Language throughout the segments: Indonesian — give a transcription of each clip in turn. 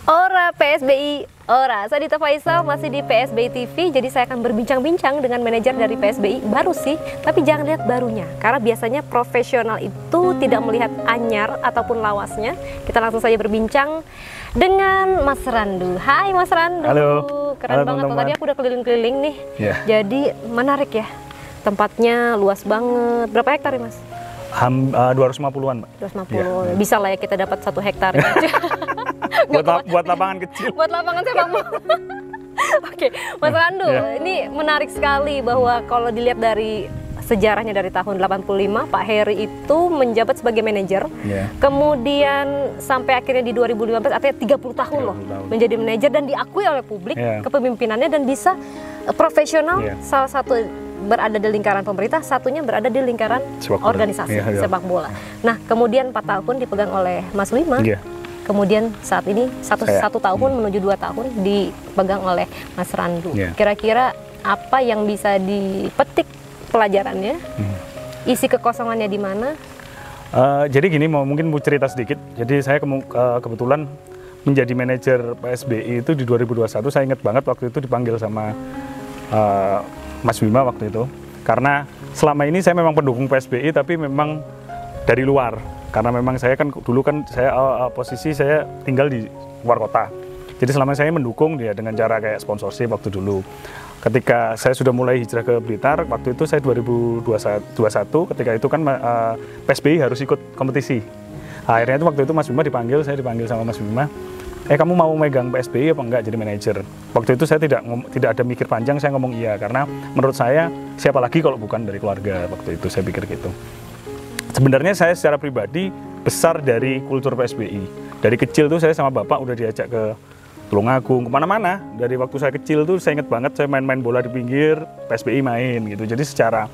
Ora PSBI, ora. Saya Dita Faisal masih di PSBI TV, jadi saya akan berbincang-bincang dengan manajer dari PSBI. Baru sih, tapi jangan lihat barunya, karena biasanya profesional itu tidak melihat anyar ataupun lawasnya. Kita langsung saja berbincang dengan Mas Randu. Hai Mas Randu. Halo. Keren Halo, banget tuh, teman-teman. tadi aku udah keliling-keliling nih. Yeah. Jadi menarik ya, tempatnya luas banget. Berapa hektar ya Mas? 250-an, Mbak. 250, Yeah. bisa lah ya kita dapat 1 hektar. Buat lapangan kecil. Buat lapangan sepak bola. Oke, Mas Randu, ini menarik sekali bahwa kalau dilihat dari sejarahnya dari tahun 85, Pak Heri itu menjabat sebagai manajer. Yeah. Kemudian sampai akhirnya di 2015, artinya 30 tahun loh 30 tahun. menjadi manajer dan diakui oleh publik kepemimpinannya dan bisa profesional. Salah satu berada di lingkaran pemerintah, satunya berada di lingkaran organisasi sepak bola. Nah, kemudian 4 tahun dipegang oleh Mas Wima. Kemudian saat ini satu tahun menuju 2 tahun dipegang oleh Mas Randu. Kira-kira apa yang bisa dipetik pelajarannya? Isi kekosongannya di mana? Jadi gini, mungkin mau cerita sedikit. Jadi saya kebetulan menjadi manajer PSBI itu di 2021. Saya ingat banget waktu itu dipanggil sama Mas Wima waktu itu. Karena selama ini saya memang pendukung PSBI, tapi memang dari luar. Karena memang saya kan dulu kan saya posisi saya tinggal di luar kota. Jadi selama saya mendukung dia dengan cara kayak sponsorship waktu dulu. Ketika saya sudah mulai hijrah ke Blitar, waktu itu saya 2021, ketika itu kan PSBI harus ikut kompetisi. Akhirnya itu waktu itu Mas Wima dipanggil, saya dipanggil sama Mas Wima. Kamu mau megang PSBI apa enggak jadi manajer? Waktu itu saya tidak ada mikir panjang, saya ngomong iya. Karena menurut saya siapa lagi kalau bukan dari keluarga, waktu itu saya pikir gitu. Sebenarnya saya secara pribadi besar dari kultur PSBI. Dari kecil tuh saya sama bapak udah diajak ke Tulungagung, kemana-mana. Dari waktu saya kecil tuh saya inget banget saya main-main bola di pinggir, PSBI main gitu. Jadi secara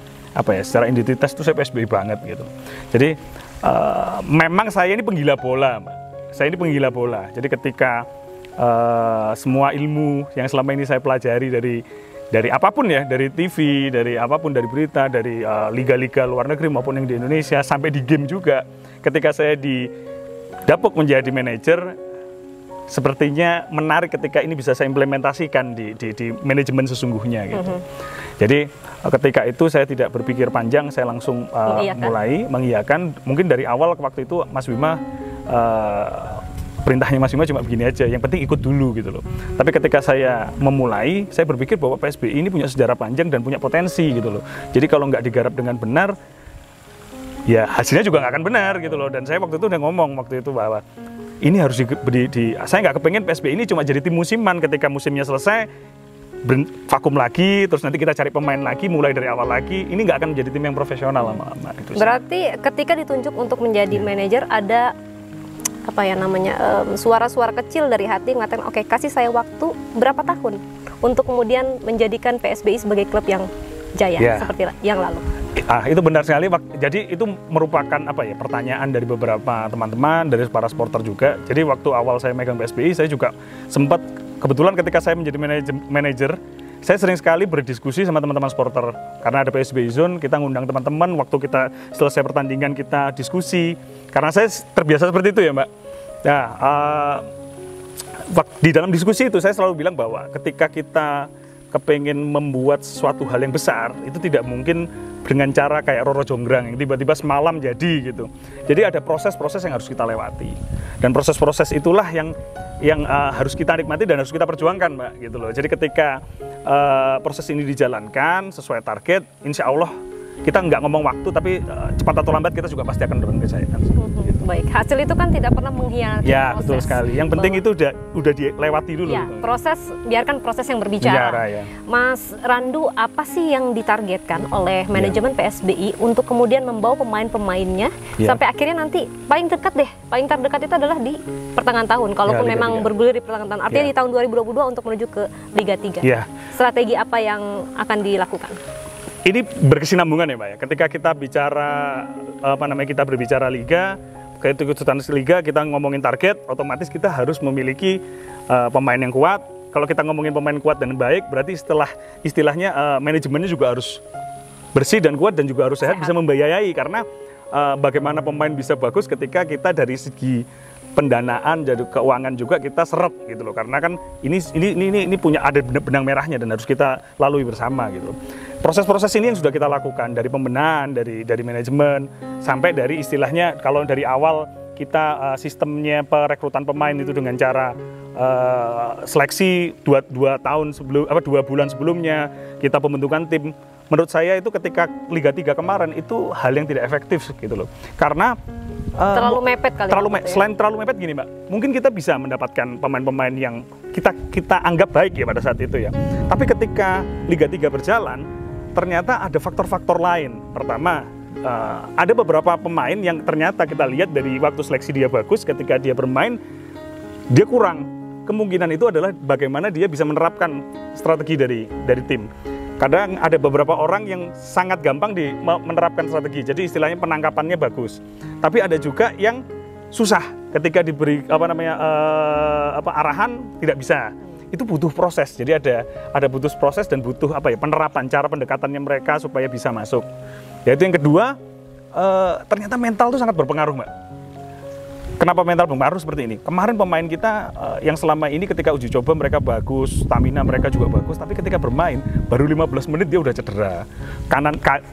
secara identitas tuh saya PSBI banget gitu. Jadi memang saya ini penggila bola, Mbak. Saya ini penggila bola. Jadi ketika semua ilmu yang selama ini saya pelajari dari apapun ya, dari TV, dari apapun, dari berita, dari liga-liga luar negeri maupun yang di Indonesia, sampai di game juga. Ketika saya didapuk menjadi manajer, sepertinya menarik ketika ini bisa saya implementasikan di manajemen sesungguhnya gitu. Jadi ketika itu saya tidak berpikir panjang, saya langsung mulai mengiyakan. Mungkin dari awal waktu itu Mas Wima perintahnya Mas Wima cuma begini aja, yang penting ikut dulu gitu loh. Tapi ketika saya memulai, saya berpikir bahwa PSBI ini punya sejarah panjang dan punya potensi gitu loh. Jadi kalau nggak digarap dengan benar, ya hasilnya juga nggak akan benar gitu loh. Dan saya waktu itu udah ngomong waktu itu bahwa ini harus saya nggak kepengen PSBI ini cuma jadi tim musiman, ketika musimnya selesai vakum lagi, terus nanti kita cari pemain lagi, mulai dari awal lagi. Ini nggak akan menjadi tim yang profesional lama-lama. Berarti ketika ditunjuk untuk menjadi manajer ada suara-suara kecil dari hati mengatakan oke, kasih saya waktu berapa tahun untuk kemudian menjadikan PSBI sebagai klub yang jaya seperti yang lalu. Itu benar sekali. Jadi itu merupakan pertanyaan dari beberapa teman-teman, dari para supporter juga. Jadi waktu awal saya megang PSBI, saya juga sempat kebetulan ketika saya menjadi manajer, saya sering sekali berdiskusi sama teman-teman supporter. Karena ada PSBI Zone, kita ngundang teman-teman, waktu kita selesai pertandingan kita diskusi. Karena saya terbiasa seperti itu ya Mbak. Nah, di dalam diskusi itu saya selalu bilang bahwa ketika kita kepengen membuat suatu hal yang besar, itu tidak mungkin dengan cara kayak Roro Jonggrang yang tiba-tiba semalam jadi gitu. Jadi ada proses-proses yang harus kita lewati. Dan proses-proses itulah yang harus kita nikmati dan harus kita perjuangkan, Mbak, gitu loh. Jadi ketika proses ini dijalankan sesuai target, insya Allah kita nggak ngomong waktu, tapi cepat atau lambat kita juga pasti akan mendapatkan kejayaan. Baik, hasil itu kan tidak pernah mengkhianati ya, proses. Betul sekali. Yang penting itu udah dilewati dulu. Ya, biarkan proses yang berbicara. Mas Randu, apa sih yang ditargetkan oleh manajemen PSBI untuk kemudian membawa pemain-pemainnya sampai akhirnya nanti paling terdekat itu adalah di pertengahan tahun, kalaupun memang bergulir di pertengahan tahun, artinya di tahun 2022 untuk menuju ke Liga 3. Strategi apa yang akan dilakukan? Ini berkesinambungan ya Mbak ya. Ketika kita bicara kita berbicara liga, keikutsertaan liga, kita ngomongin target, otomatis kita harus memiliki pemain yang kuat. Kalau kita ngomongin pemain kuat dan baik, berarti istilahnya manajemennya juga harus bersih dan kuat dan juga harus sehat. Bisa membiayai, karena bagaimana pemain bisa bagus ketika kita dari segi pendanaan, jadi keuangan juga kita seret gitu loh, karena kan ini punya ada benang merahnya dan harus kita lalui bersama gitu. Proses-proses ini yang sudah kita lakukan dari pembenahan, dari manajemen sampai dari istilahnya kalau dari awal kita sistemnya perekrutan pemain itu dengan cara seleksi 2 bulan sebelumnya kita pembentukan tim. Menurut saya itu ketika Liga 3 kemarin itu hal yang tidak efektif gitu loh. Karena terlalu mepet kali. Selain terlalu mepet gini, Mbak. Mungkin kita bisa mendapatkan pemain-pemain yang kita anggap baik ya pada saat itu ya. Tapi ketika Liga 3 berjalan, ternyata ada faktor-faktor lain. Pertama, ada beberapa pemain yang ternyata kita lihat dari waktu seleksi dia bagus, ketika dia bermain dia kurang. Kemungkinan itu adalah bagaimana dia bisa menerapkan strategi dari tim. Kadang ada beberapa orang yang sangat gampang menerapkan strategi, jadi istilahnya penangkapannya bagus. Tapi ada juga yang susah ketika diberi arahan tidak bisa. Itu butuh proses. Jadi ada butuh proses dan butuh penerapan cara pendekatannya mereka supaya bisa masuk. Yaitu yang kedua, ternyata mental itu sangat berpengaruh, Mbak. Kenapa mental berpengaruh seperti ini? Kemarin pemain kita yang selama ini ketika uji coba mereka bagus, stamina mereka juga bagus, tapi ketika bermain baru 15 menit dia udah cedera.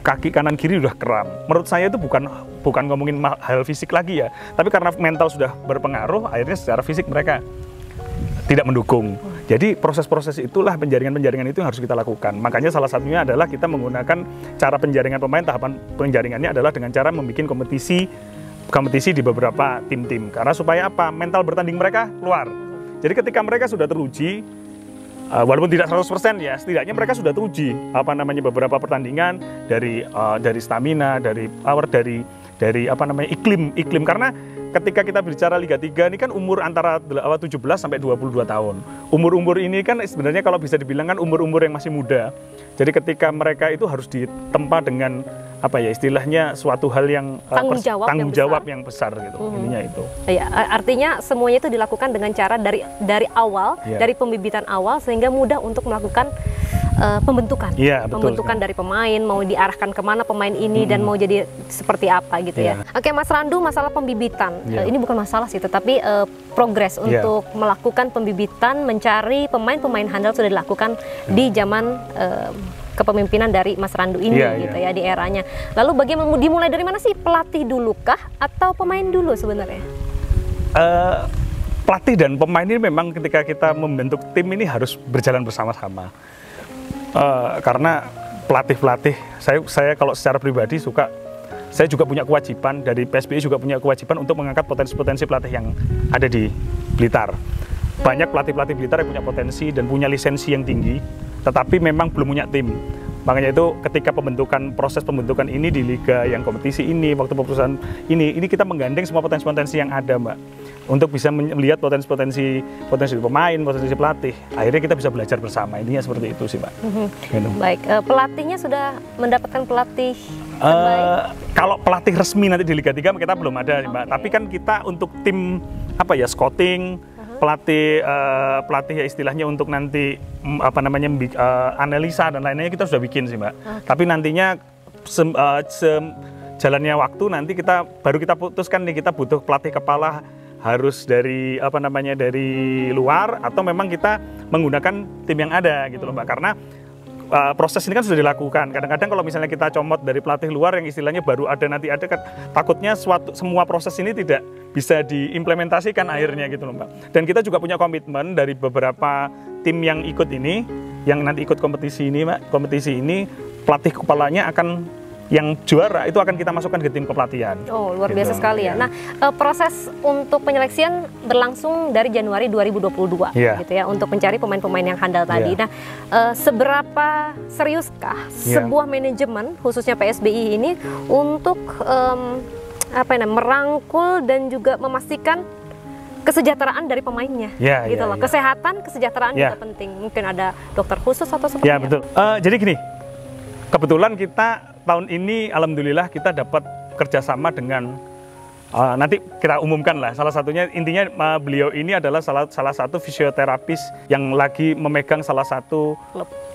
Kaki kanan kiri udah kram. Menurut saya itu bukan ngomongin hal fisik lagi ya, tapi karena mental sudah berpengaruh, akhirnya secara fisik mereka tidak mendukung. Jadi proses-proses itulah penjaringan-penjaringan itu yang harus kita lakukan. Makanya salah satunya adalah kita menggunakan cara penjaringan pemain. Tahapan penjaringannya adalah dengan cara membuat kompetisi di beberapa tim-tim. Karena supaya apa? Mental bertanding mereka keluar. Jadi ketika mereka sudah teruji, walaupun tidak 100% ya, setidaknya mereka sudah teruji beberapa pertandingan dari stamina, dari power, dari iklim. Karena ketika kita bicara Liga 3 ini kan umur antara 17 sampai 22 tahun. Umur-umur ini kan sebenarnya kalau bisa dibilang kan umur-umur yang masih muda. Jadi ketika mereka itu harus ditempa dengan istilahnya suatu hal yang tanggung jawab yang besar gitu. Intinya itu. Ya, artinya semuanya itu dilakukan dengan cara dari awal, dari pembibitan awal sehingga mudah untuk melakukan pembentukan. Pembentukan dari pemain, mau diarahkan kemana pemain ini dan mau jadi seperti apa gitu ya. Oke, Mas Randu, masalah pembibitan. Ini bukan masalah sih, tetapi progres untuk melakukan pembibitan, mencari pemain-pemain handal sudah dilakukan di zaman kepemimpinan dari Mas Randu ini gitu ya, di eranya. Lalu bagaimana dimulai dari mana sih? Pelatih dulu kah atau pemain dulu sebenarnya? Pelatih dan pemain ini memang ketika kita membentuk tim ini harus berjalan bersama-sama. Karena pelatih-pelatih, saya kalau secara pribadi saya juga punya kewajiban, dari PSBI juga punya kewajiban untuk mengangkat potensi-potensi pelatih yang ada di Blitar. Banyak pelatih-pelatih Blitar yang punya potensi dan punya lisensi yang tinggi, tetapi memang belum punya tim. Makanya itu ketika proses pembentukan ini di liga yang kompetisi ini, waktu perusahaan ini kita menggandeng semua potensi-potensi yang ada, Mbak, untuk bisa melihat potensi pemain, potensi pelatih. Akhirnya kita bisa belajar bersama. Intinya seperti itu sih, Mbak. Baik, pelatihnya sudah mendapatkan pelatih kalau pelatih resmi nanti di Liga 3 kita belum ada, Mbak. Tapi kan kita untuk tim scouting, pelatih ya istilahnya untuk nanti analisa dan lainnya kita sudah bikin sih, Mbak. Tapi nantinya jalannya waktu nanti baru kita putuskan nih, kita butuh pelatih kepala harus dari dari luar atau memang kita menggunakan tim yang ada gitu loh, Mbak. Karena proses ini kan sudah dilakukan. Kadang-kadang kalau misalnya kita comot dari pelatih luar yang istilahnya baru ada takutnya semua proses ini tidak bisa diimplementasikan akhirnya gitu loh, Mbak. Dan kita juga punya komitmen dari beberapa tim yang ikut ini, yang nanti ikut kompetisi ini, Mbak. Kompetisi ini pelatih kepalanya yang juara itu akan kita masukkan ke tim kepelatihan. Oh, luar biasa sekali ya. Nah, proses untuk penyeleksian berlangsung dari Januari 2022 gitu ya, untuk mencari pemain-pemain yang handal tadi. Nah, seberapa seriuskah sebuah manajemen khususnya PSBI ini untuk merangkul dan juga memastikan kesejahteraan dari pemainnya, gitu loh. Kesehatan, kesejahteraan juga penting. Mungkin ada dokter khusus atau seperti apa? Betul. Jadi gini, kebetulan kita tahun ini alhamdulillah kita dapat kerjasama dengan nanti kita umumkan lah. Salah satunya intinya beliau ini adalah salah satu fisioterapis yang lagi memegang salah satu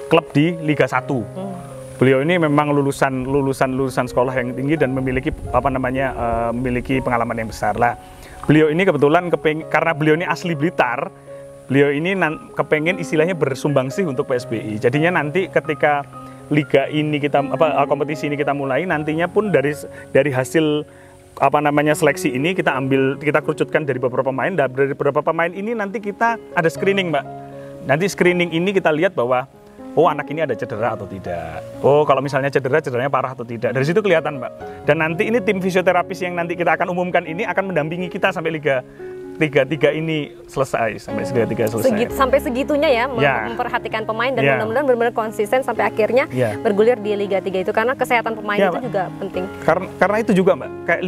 klub di Liga 1. Beliau ini memang lulusan sekolah yang tinggi dan memiliki memiliki pengalaman yang besar lah. Beliau ini kebetulan karena beliau ini asli Blitar, beliau ini kepengen istilahnya bersumbangsi untuk PSBI. Jadinya nanti ketika liga ini kompetisi ini kita mulai, nantinya pun dari hasil seleksi ini kita kerucutkan dari beberapa pemain. Dan dari beberapa pemain ini nanti kita ada screening, Mbak. Nanti screening ini kita lihat bahwa anak ini ada cedera atau tidak. Kalau misalnya cederanya parah atau tidak. Dari situ kelihatan, Mbak. Dan nanti ini tim fisioterapis yang nanti kita akan umumkan ini akan mendampingi kita sampai Liga 3 ini selesai, sampai Liga 3 selesai. Sampai segitunya ya, memperhatikan pemain dan mudah-mudahan benar-benar konsisten sampai akhirnya bergulir di Liga 3 itu, karena kesehatan pemain itu Mbak. Juga penting. Karena itu juga, Mbak, kayak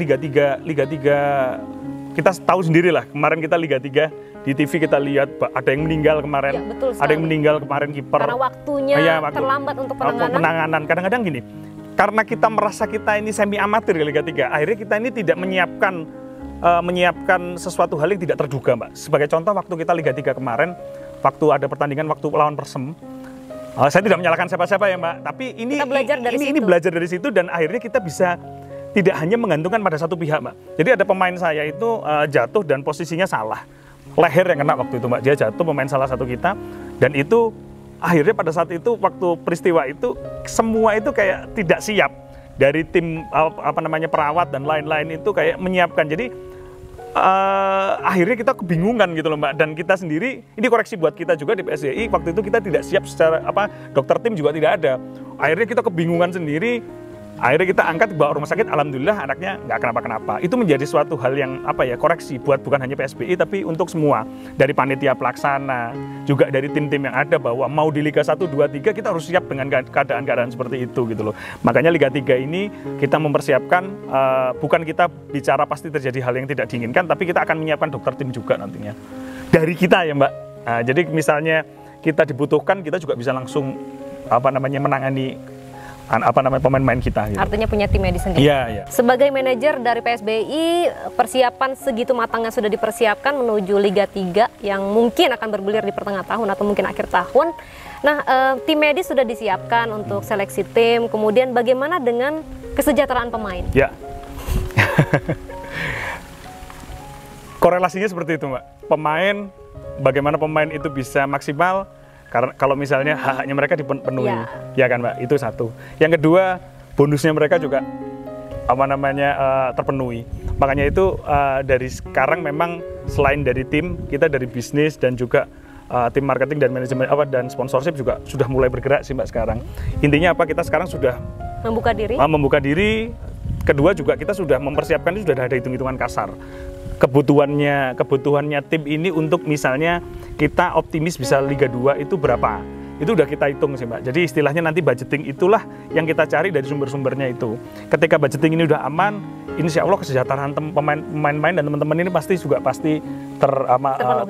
Liga 3 kita tahu sendiri lah, kemarin kita Liga 3 di TV kita lihat ada yang meninggal kemarin, ada yang meninggal kemarin kiper. Karena waktunya terlambat untuk penanganan. Kadang-kadang gini, karena kita merasa kita ini semi amatir di Liga 3, akhirnya kita ini tidak menyiapkan sesuatu hal yang tidak terduga, Mbak. Sebagai contoh, waktu kita Liga 3 kemarin, waktu ada pertandingan waktu lawan Persem, saya tidak menyalahkan siapa-siapa ya, Mbak, tapi ini belajar dari situ dan akhirnya kita bisa tidak hanya menggantungkan pada satu pihak, Mbak. Jadi ada pemain saya itu jatuh dan posisinya salah. Leher yang kena waktu itu, Mbak. Dia jatuh, pemain salah satu kita, dan itu akhirnya pada saat itu waktu peristiwa itu semua itu kayak tidak siap dari tim perawat dan lain-lain itu kayak menyiapkan. Jadi akhirnya kita kebingungan gitu loh, Mbak. Dan kita sendiri, ini koreksi buat kita juga di PSBI, waktu itu kita tidak siap secara dokter tim juga tidak ada. Akhirnya kita kebingungan sendiri. Akhirnya kita angkat bawa rumah sakit, alhamdulillah anaknya nggak kenapa-kenapa. Itu menjadi suatu hal yang koreksi buat bukan hanya PSBI tapi untuk semua, dari panitia pelaksana, juga dari tim-tim yang ada, bahwa mau di Liga 1, 2, 3 kita harus siap dengan keadaan-keadaan seperti itu gitu loh. Makanya Liga 3 ini kita mempersiapkan, bukan kita bicara pasti terjadi hal yang tidak diinginkan, tapi kita akan menyiapkan dokter tim juga nantinya dari kita ya, Mbak. Jadi misalnya kita dibutuhkan, kita juga bisa langsung menangani pemain-pemain kita gitu. Artinya punya tim medis sendiri. Iya. Sebagai manajer dari PSBI, persiapan segitu matangnya sudah dipersiapkan menuju Liga 3 yang mungkin akan bergulir di pertengahan tahun atau mungkin akhir tahun. Nah, tim medis sudah disiapkan untuk seleksi tim. Kemudian bagaimana dengan kesejahteraan pemain? Ya. Korelasinya seperti itu, Mbak. Bagaimana pemain itu bisa maksimal. Karena kalau misalnya hak-haknya mereka dipenuhi, ya kan, Mbak, itu satu. Yang kedua, bonusnya mereka juga terpenuhi. Makanya itu dari sekarang memang selain dari tim, kita dari bisnis dan juga tim marketing dan manajemen dan sponsorship juga sudah mulai bergerak sih, Mbak, sekarang. Intinya kita sekarang sudah membuka diri. Kedua juga kita sudah mempersiapkan, itu sudah ada hitung-hitungan kasar. Kebutuhannya tim ini untuk misalnya kita optimis bisa Liga 2 itu berapa, itu udah kita hitung sih, Mbak. Jadi istilahnya nanti budgeting itulah yang kita cari dari sumber-sumbernya itu. Ketika budgeting ini udah aman, insya Allah kesejahteraan pemain-pemain dan teman-teman ini pasti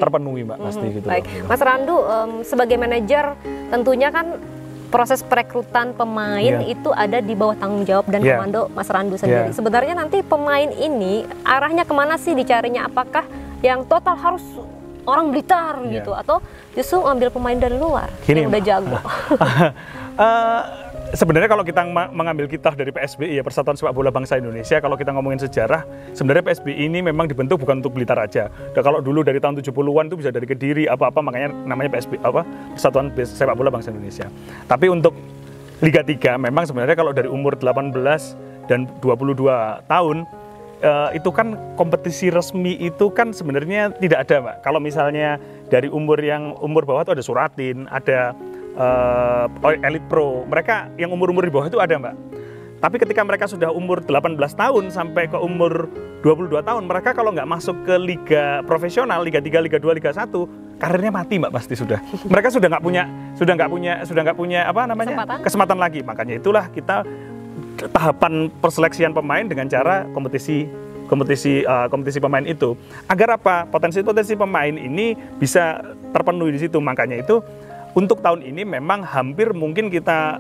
terpenuhi, Mbak. Pasti gitu. Baik, Mas Randu, sebagai manajer tentunya kan proses perekrutan pemain itu ada di bawah tanggung jawab dan komando Mas Randu sendiri. Sebenarnya nanti pemain ini arahnya kemana sih dicarinya? Apakah yang total harus orang Blitar gitu, atau justru ambil pemain dari luar yang udah jago? Sebenarnya kalau kita mengambil kitah dari PSBI, Persatuan Sepak Bola Bangsa Indonesia, kalau kita ngomongin sejarah, sebenarnya PSBI ini memang dibentuk bukan untuk Blitar aja. Dan kalau dulu dari tahun 70-an itu bisa dari Kediri, makanya namanya PSBI, Persatuan Sepak Bola Bangsa Indonesia. Tapi untuk Liga 3 memang sebenarnya kalau dari umur 18 dan 22 tahun, itu kan kompetisi resmi itu kan sebenarnya tidak ada, Mbak. Kalau misalnya dari umur bawah itu ada Suratin, ada Elite Pro, mereka yang umur-umur di bawah itu ada, Mbak. Tapi ketika mereka sudah umur 18 tahun sampai ke umur 22 tahun, mereka kalau nggak masuk ke liga profesional, Liga 3, Liga 2, Liga 1, karirnya mati, Mbak, pasti sudah. Mereka sudah nggak punya kesempatan lagi. Makanya itulah kita tahapan perseleksian pemain dengan cara kompetisi pemain itu, agar potensi pemain ini bisa terpenuhi di situ. Makanya itu untuk tahun ini memang hampir mungkin kita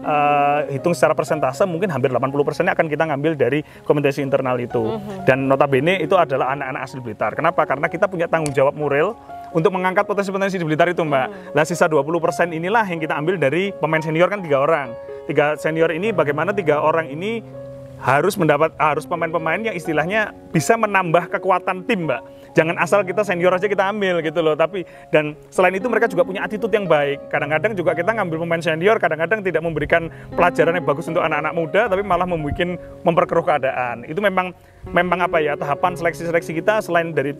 hitung secara persentase, mungkin hampir 80%-nya akan kita ngambil dari kompetisi internal itu. Dan notabene itu adalah anak-anak asli Blitar. Kenapa? Karena kita punya tanggung jawab moral untuk mengangkat potensi-potensi di Blitar itu, Mbak. Nah, sisa 20% inilah yang kita ambil dari pemain senior, kan 3 orang. 3 senior ini, bagaimana 3 orang ini harus pemain-pemain yang istilahnya bisa menambah kekuatan tim, Mbak. jangan asal kita senior aja kita ambil gitu loh. Tapi dan selain itu mereka juga punya attitude yang baik. Kadang-kadang juga kita ngambil pemain senior, kadang-kadang tidak memberikan pelajaran yang bagus untuk anak-anak muda, tapi malah memperkeruh keadaan. Itu memang apa ya, tahapan seleksi kita selain dari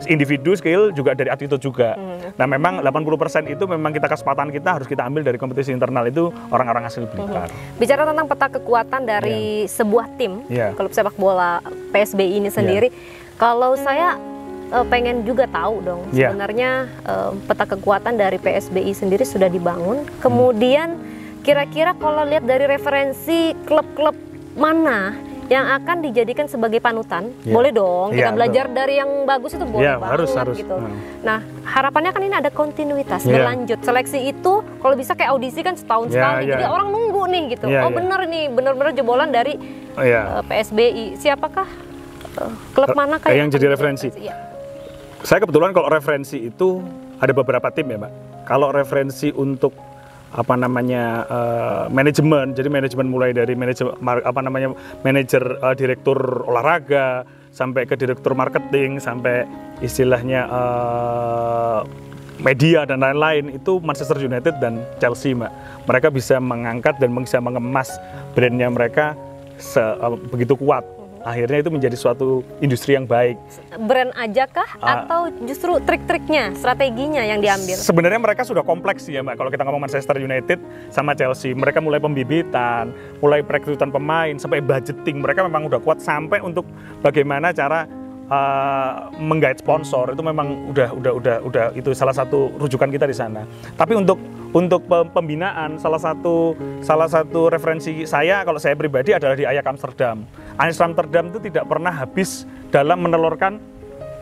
individu skill juga dari attitude juga. Nah memang 80% itu memang kesempatan kita harus kita ambil dari kompetisi internal itu orang-orang asli Blitar. Bicara tentang peta kekuatan dari sebuah tim klub sepak bola PSBI ini sendiri, kalau saya pengen juga tahu dong sebenarnya peta kekuatan dari PSBI sendiri sudah dibangun. Kemudian kira-kira kalau lihat dari referensi klub-klub mana yang akan dijadikan sebagai panutan, boleh dong kita belajar dari yang bagus itu boleh banget harus. Gitu. Nah harapannya kan ini ada kontinuitas berlanjut. Seleksi itu kalau bisa kayak audisi kan setahun sekali, jadi orang nunggu nih gitu. Bener nih, bener-bener jebolan dari PSBI. Siapakah klub mana yang jadi referensi? Saya kebetulan kalau referensi itu ada beberapa tim ya Mbak. Kalau referensi untuk manajemen, jadi manajemen mulai dari manajer direktur olahraga sampai ke direktur marketing sampai istilahnya media dan lain-lain, itu Manchester United dan Chelsea Mbak. Mereka bisa mengangkat dan bisa mengemas brandnya mereka begitu kuat. Akhirnya itu menjadi suatu industri yang baik. Brand aja kah atau justru trik-triknya, strateginya yang diambil? Sebenarnya mereka sudah kompleks ya Mbak. Kalau kita ngomong Manchester United sama Chelsea, mereka mulai pembibitan, mulai perekrutan pemain, sampai budgeting. Mereka memang udah kuat sampai untuk bagaimana cara menggait sponsor. Itu memang udah itu salah satu rujukan kita di sana. Tapi untuk pembinaan, salah satu referensi saya kalau saya pribadi adalah di Ajax Amsterdam. Ajax Amsterdam itu tidak pernah habis dalam menelurkan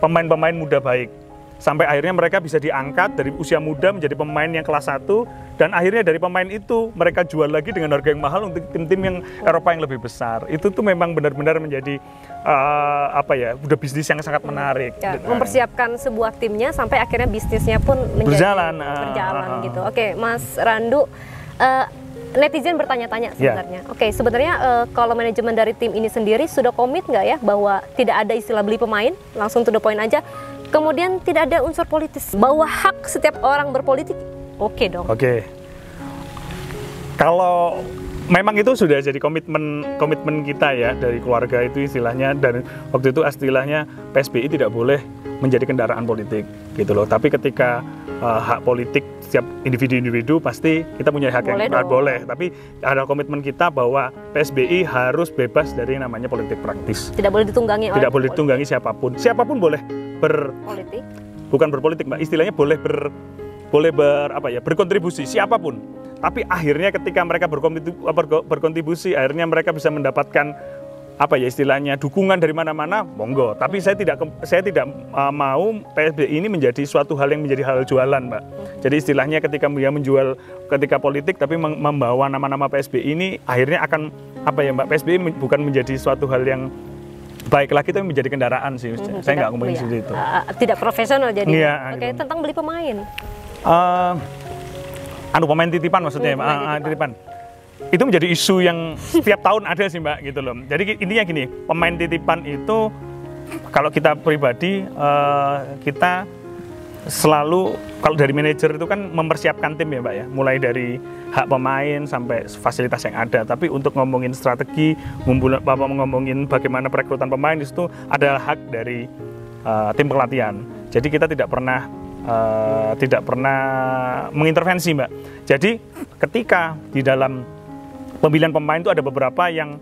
pemain-pemain muda baik. Sampai akhirnya mereka bisa diangkat dari usia muda menjadi pemain yang kelas 1, dan akhirnya dari pemain itu mereka jual lagi dengan harga yang mahal untuk tim-tim yang Eropa yang lebih besar. Itu tuh memang benar-benar menjadi udah bisnis yang sangat menarik. Mempersiapkan sebuah timnya sampai akhirnya bisnisnya pun berjalan gitu. Oke, Mas Randu, netizen bertanya-tanya sebenarnya. Oke, sebenarnya kalau manajemen dari tim ini sendiri sudah komit nggak ya bahwa tidak ada istilah beli pemain, langsung to the point aja. Kemudian tidak ada unsur politis, bahwa hak setiap orang berpolitik, oke dong. Oke. Kalau memang itu sudah jadi komitmen kita ya dari keluarga itu istilahnya, dan waktu itu istilahnya PSBI tidak boleh menjadi kendaraan politik gitu loh. Tapi ketika hak politik setiap individu pasti kita punya hak yang boleh. Tapi ada komitmen kita bahwa PSBI harus bebas dari namanya politik praktis. Tidak boleh ditunggangi. Tidak boleh ditunggangi siapapun. Siapapun boleh berpolitik. Bukan berpolitik Mbak. Istilahnya boleh berkontribusi siapapun. Tapi akhirnya ketika mereka berkontribusi, akhirnya mereka bisa mendapatkan istilahnya dukungan dari mana-mana, monggo. Tapi saya tidak mau PSBI ini menjadi suatu hal yang menjadi hal jualan, Mbak. Jadi istilahnya ketika dia menjual ketika politik tapi membawa nama-nama PSBI ini, akhirnya akan Mbak, PSBI bukan menjadi suatu hal yang baik lagi, tapi menjadi kendaraan sih. Saya nggak ngomongin seperti itu. Tidak profesional jadi. Oke, tentang beli pemain. Pemain titipan maksudnya, titipan. Itu menjadi isu yang setiap tahun ada sih Mbak gitu loh. Jadi intinya gini, pemain titipan itu kalau kita pribadi kita selalu kalau dari manajer itu kan mempersiapkan tim ya Mbak ya, mulai dari hak pemain sampai fasilitas yang ada. Tapi untuk ngomongin strategi, ngomongin bagaimana perekrutan pemain itu adalah hak dari tim pelatihan. Jadi kita tidak pernah mengintervensi Mbak. Jadi ketika di dalam pemilihan pemain itu ada beberapa yang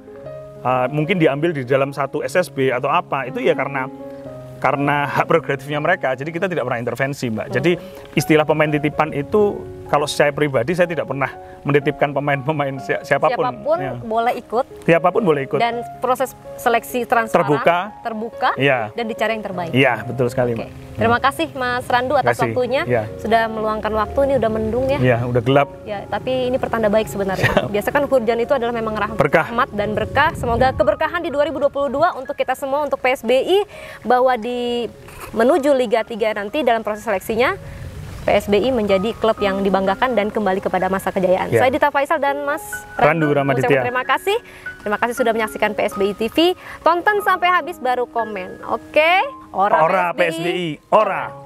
mungkin diambil di dalam satu SSB atau apa, itu ya karena hak prerogatifnya mereka. Jadi kita tidak pernah intervensi Mbak. Jadi istilah pemain titipan itu kalau saya pribadi saya tidak pernah menitipkan pemain-pemain siapapun ya. Boleh ikut. Siapapun boleh ikut. Dan proses seleksi transparan, terbuka ya. Dan dicari yang terbaik. Iya, betul sekali Mbak. Terima kasih Mas Randu atas waktunya. Ya. Sudah meluangkan waktu, ini udah mendung ya. Iya, udah gelap. Ya, tapi ini pertanda baik sebenarnya. Biasa kan hujan itu adalah memang rahmat dan berkah. Semoga keberkahan di 2022 untuk kita semua, untuk PSBI, bahwa menuju Liga 3 nanti dalam proses seleksinya PSBI menjadi klub yang dibanggakan dan kembali kepada masa kejayaan. Saya Dita Faisal dan Mas Randu Ramaditya. Terima kasih. Terima kasih sudah menyaksikan PSBI TV. Tonton sampai habis baru komen. Oke? Ora PSBI. Ora.